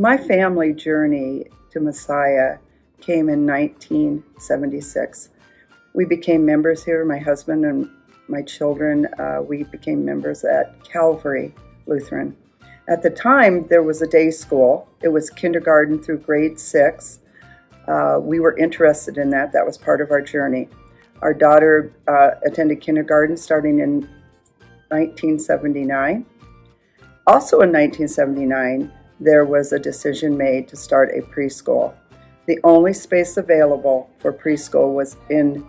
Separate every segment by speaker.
Speaker 1: My family journey to Messiah came in 1976. We became members here, my husband and my children. We became members at Calvary Lutheran. At the time, there was a day school. It was kindergarten through grade 6. We were interested in that. That was part of our journey. Our daughter attended kindergarten starting in 1979. Also in 1979, there was a decision made to start a preschool. The only space available for preschool was in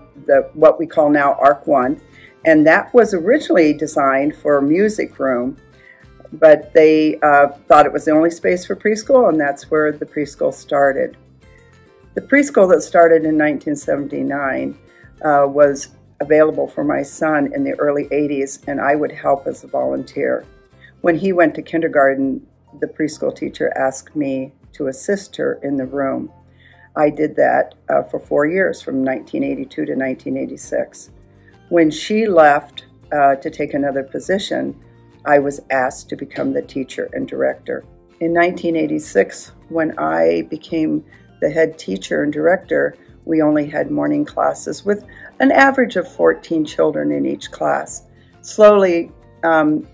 Speaker 1: what we call now ARC 1, and that was originally designed for a music room, but they thought it was the only space for preschool, and that's where the preschool started. The preschool that started in 1979 was available for my son in the early 80s, and I would help as a volunteer. When he went to kindergarten, the preschool teacher asked me to assist her in the room. I did that for 4 years, from 1982 to 1986. When she left to take another position, I was asked to become the teacher and director. In 1986, when I became the head teacher and director, we only had morning classes with an average of 14 children in each class. Slowly,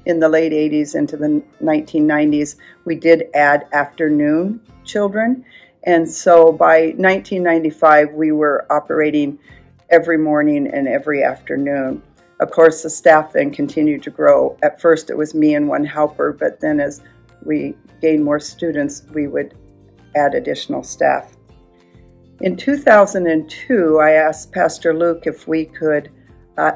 Speaker 1: in the late 80s into the 1990s, we did add afternoon children. And so by 1995, we were operating every morning and every afternoon. Of course, the staff then continued to grow. At first, it was me and one helper, but then as we gained more students, we would add additional staff. In 2002, I asked Pastor Luke if we could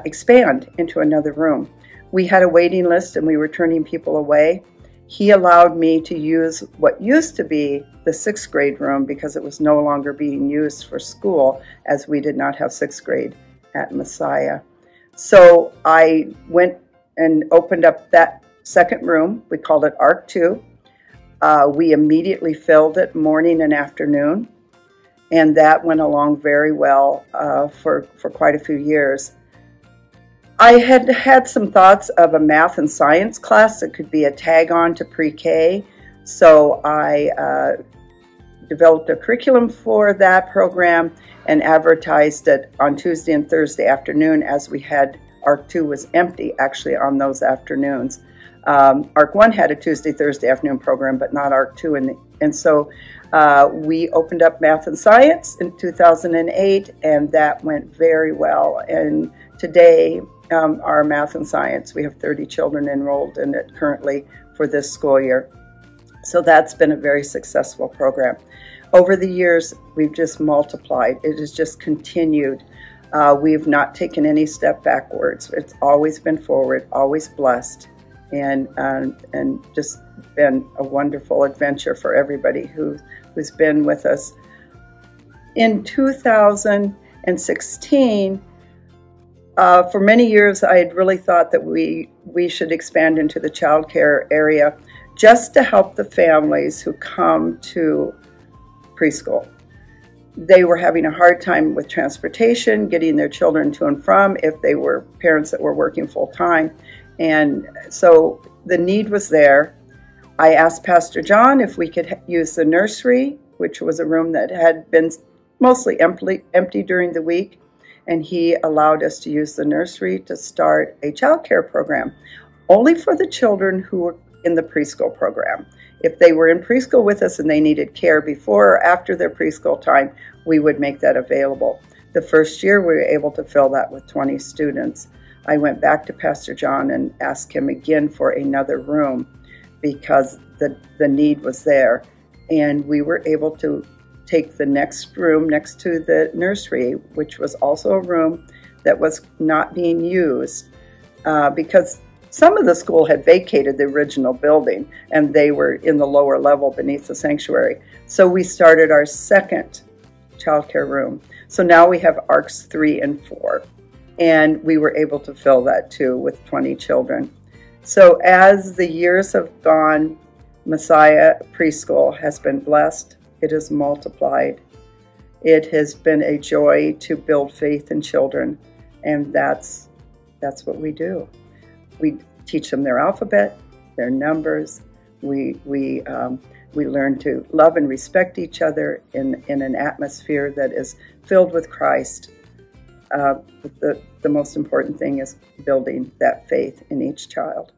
Speaker 1: expand into another room. We had a waiting list and we were turning people away. He allowed me to use what used to be the 6th grade room because it was no longer being used for school, as we did not have 6th grade at Messiah. So I went and opened up that second room. We called it ARC 2. We immediately filled it morning and afternoon, and that went along very well for quite a few years. I had some thoughts of a math and science class that could be a tag-on to pre-K, so I developed a curriculum for that program and advertised it on Tuesday and Thursday afternoon, as we had ARC 2 was empty actually on those afternoons. ARC 1 had a Tuesday, Thursday afternoon program, but not ARC 2, and so we opened up math and science in 2008, and that went very well. And today, our math and science, we have 30 children enrolled in it currently for this school year. So that's been a very successful program. Over the years, we've just multiplied. It has just continued. We've not taken any step backwards. It's always been forward, always blessed, and just been a wonderful adventure for everybody who's been with us. In 2016, for many years, I had really thought that we should expand into the child care area just to help the families who come to preschool. They were having a hard time with transportation, getting their children to and from if they were parents that were working full-time. And so the need was there. I asked Pastor John if we could use the nursery, which was a room that had been mostly empty during the week, and he allowed us to use the nursery to start a child care program, only for the children who were in the preschool program. If they were in preschool with us and they needed care before or after their preschool time, we would make that available. The first year, we were able to fill that with 20 students. I went back to Pastor John and asked him again for another room because the need was there. And we were able to take the next room next to the nursery, which was also a room that was not being used because some of the school had vacated the original building and they were in the lower level beneath the sanctuary. So we started our second childcare room. So now we have ARCs 3 and 4, and we were able to fill that too with 20 children. So as the years have gone, Messiah Preschool has been blessed. It has multiplied. It has been a joy to build faith in children, and that's what we do. We teach them their alphabet, their numbers. We We learn to love and respect each other in an atmosphere that is filled with Christ. The most important thing is building that faith in each child.